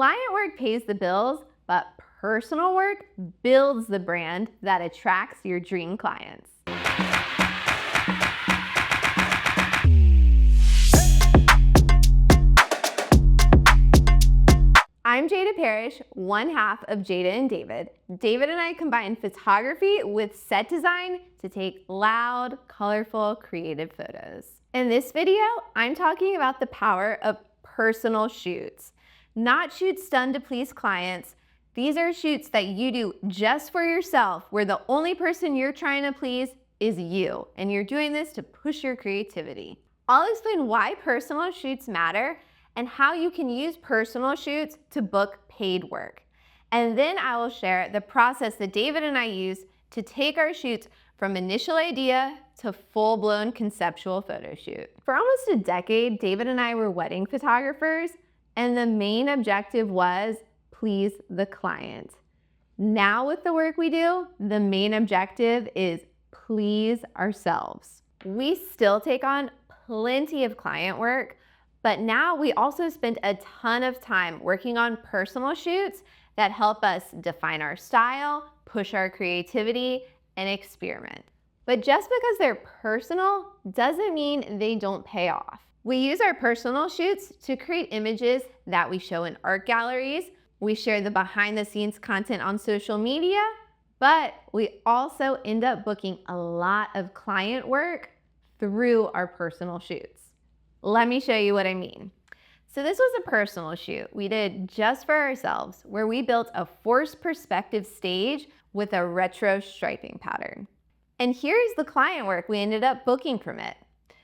Client work pays the bills, but personal work builds the brand that attracts your dream clients. I'm Jada Parrish, one half of Jada and David. David and I combine photography with set design to take loud, colorful, creative photos. In this video, I'm talking about the power of personal shoots. Not shoots done to please clients. These are shoots that you do just for yourself, where the only person you're trying to please is you, and you're doing this to push your creativity. I'll explain why personal shoots matter and how you can use personal shoots to book paid work. And then I will share the process that David and I use to take our shoots from initial idea to full-blown conceptual photo shoot. For almost a decade, David and I were wedding photographers, and the main objective was please the client. Now with the work we do, the main objective is please ourselves. We still take on plenty of client work, but now we also spend a ton of time working on personal shoots that help us define our style, push our creativity, and experiment. But just because they're personal doesn't mean they don't pay off. We use our personal shoots to create images that we show in art galleries. We share the behind the scenes content on social media, but we also end up booking a lot of client work through our personal shoots. Let me show you what I mean. So this was a personal shoot we did just for ourselves, where we built a forced perspective stage with a retro striping pattern. And here's the client work we ended up booking from it.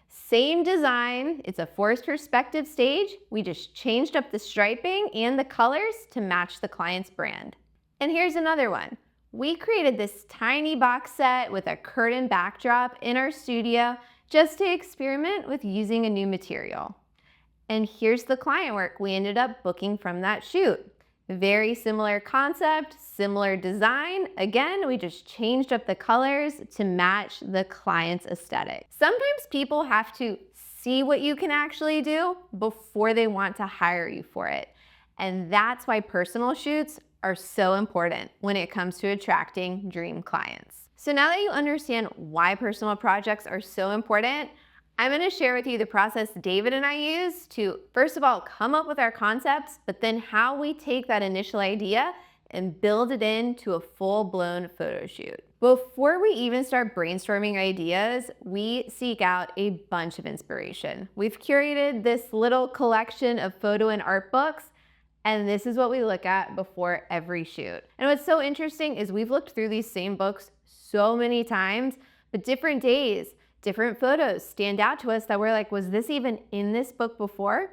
Same design, it's a forced perspective stage. We just changed up the striping and the colors to match the client's brand. And here's another one. We created this tiny box set with a curtain backdrop in our studio just to experiment with using a new material. And here's the client work we ended up booking from that shoot. Very similar concept, similar design. Again, we just changed up the colors to match the client's aesthetic. Sometimes people have to see what you can actually do before they want to hire you for it. And that's why personal shoots are so important when it comes to attracting dream clients. So now that you understand why personal projects are so important, I'm going to share with you the process David and I use to, first of all, come up with our concepts, but then how we take that initial idea and build it into a full-blown photo shoot. Before we even start brainstorming ideas, we seek out a bunch of inspiration. We've curated this little collection of photo and art books, and this is what we look at before every shoot. And what's so interesting is we've looked through these same books so many times, but different days, different photos stand out to us that we're like, was this even in this book before?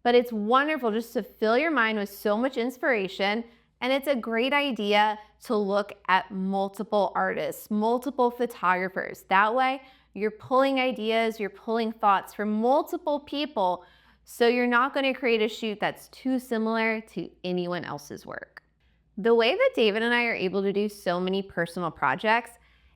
But it's wonderful just to fill your mind with so much inspiration, and it's a great idea to look at multiple artists, multiple photographers. That way, you're pulling ideas, you're pulling thoughts from multiple people, so you're not going to create a shoot that's too similar to anyone else's work. The way that David and I are able to do so many personal projects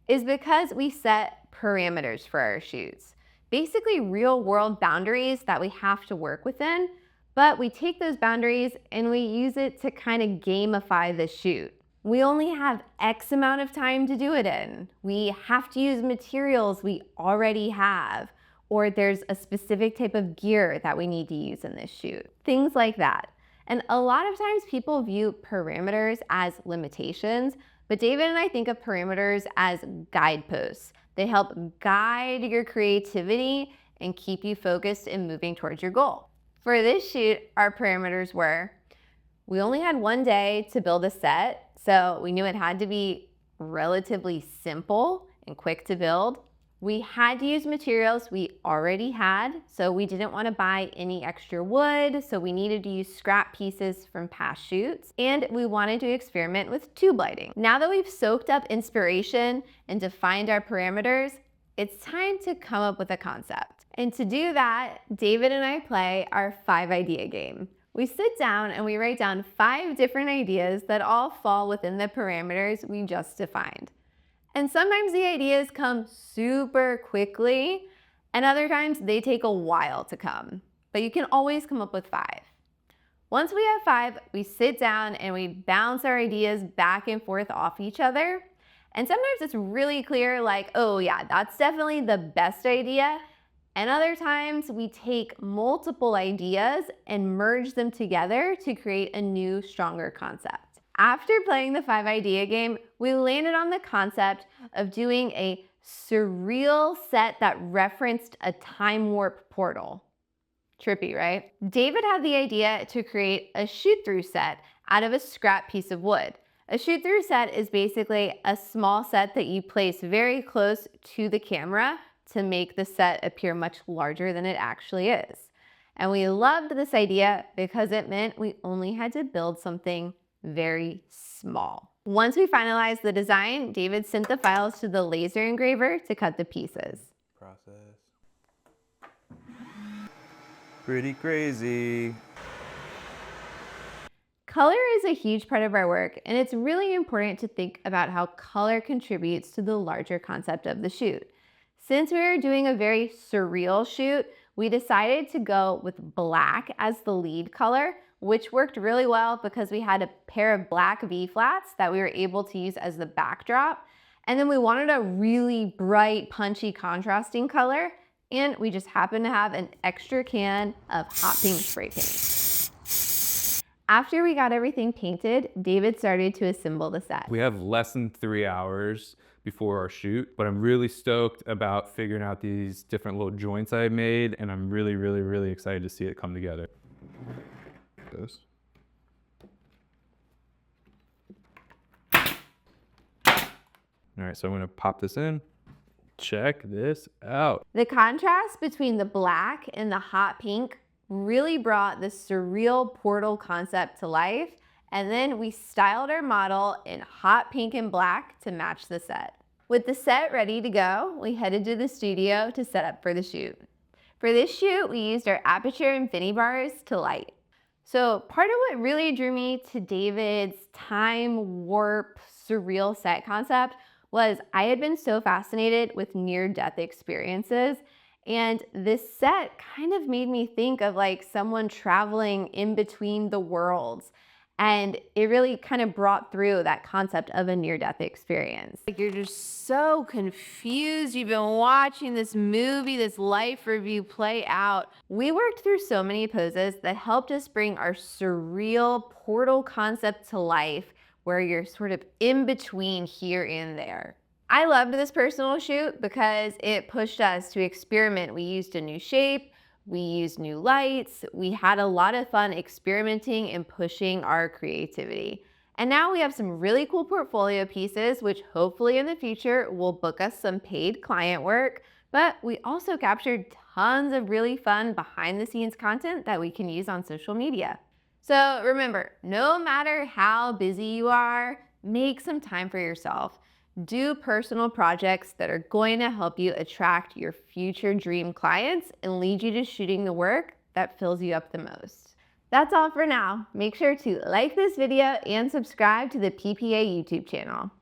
is because we set parameters for our shoots. Basically real world boundaries that we have to work within, but we take those boundaries and we use it to kind of gamify the shoot. We only have X amount of time to do it in. We have to use materials we already have, or there's a specific type of gear that we need to use in this shoot. Things like that. And a lot of times people view parameters as limitations, but David and I think of parameters as guideposts. They help guide your creativity and keep you focused and moving towards your goal. For this shoot, our parameters were, we only had one day to build a set, so we knew it had to be relatively simple and quick to build. We had to use materials we already had, so we didn't want to buy any extra wood, so we needed to use scrap pieces from past shoots, and we wanted to experiment with tube lighting. Now that we've soaked up inspiration and defined our parameters, it's time to come up with a concept. And to do that, David and I play our 5-idea game. We sit down and we write down 5 different ideas that all fall within the parameters we just defined. And sometimes the ideas come super quickly, and other times they take a while to come, but you can always come up with 5. Once we have 5, we sit down and we bounce our ideas back and forth off each other. And sometimes it's really clear, like, oh yeah, that's definitely the best idea. And other times we take multiple ideas and merge them together to create a new, stronger concept. After playing the 5 idea game, we landed on the concept of doing a surreal set that referenced a time warp portal. Trippy, right? David had the idea to create a shoot-through set out of a scrap piece of wood. A shoot-through set is basically a small set that you place very close to the camera to make the set appear much larger than it actually is. And we loved this idea because it meant we only had to build something very small. Once we finalized the design, David sent the files to the laser engraver to cut the pieces. Process. Pretty crazy. Color is a huge part of our work, and it's really important to think about how color contributes to the larger concept of the shoot. Since we were doing a very surreal shoot, we decided to go with black as the lead color, which worked really well because we had a pair of black V-flats that we were able to use as the backdrop. And then we wanted a really bright, punchy, contrasting color, and we just happened to have an extra can of hot pink spray paint. After we got everything painted, David started to assemble the set. We have less than 3 hours before our shoot, but I'm really stoked about figuring out these different little joints I made, and I'm really, really, really excited to see it come together. This. All right, so I'm gonna pop this in. Check this out. The contrast between the black and the hot pink really brought the surreal portal concept to life, and then we styled our model in hot pink and black to match the set. With the set ready to go, we headed to the studio to set up for the shoot. For this shoot, we used our aperture infinity bars to light. So part of what really drew me to David's time warp surreal set concept was I had been so fascinated with near-death experiences, and this set kind of made me think of like someone traveling in between the worlds. And it really kind of brought through that concept of a near-death experience. Like you're just so confused. You've been watching this movie, this life review play out. We worked through so many poses that helped us bring our surreal portal concept to life, where you're sort of in between here and there. I loved this personal shoot because it pushed us to experiment. We used a new shape, we used new lights, we had a lot of fun experimenting and pushing our creativity. And now we have some really cool portfolio pieces, which hopefully in the future will book us some paid client work, but we also captured tons of really fun behind the scenes content that we can use on social media. So remember, no matter how busy you are, make some time for yourself. Do personal projects that are going to help you attract your future dream clients and lead you to shooting the work that fills you up the most. That's all for now. Make sure to like this video and subscribe to the PPA YouTube channel.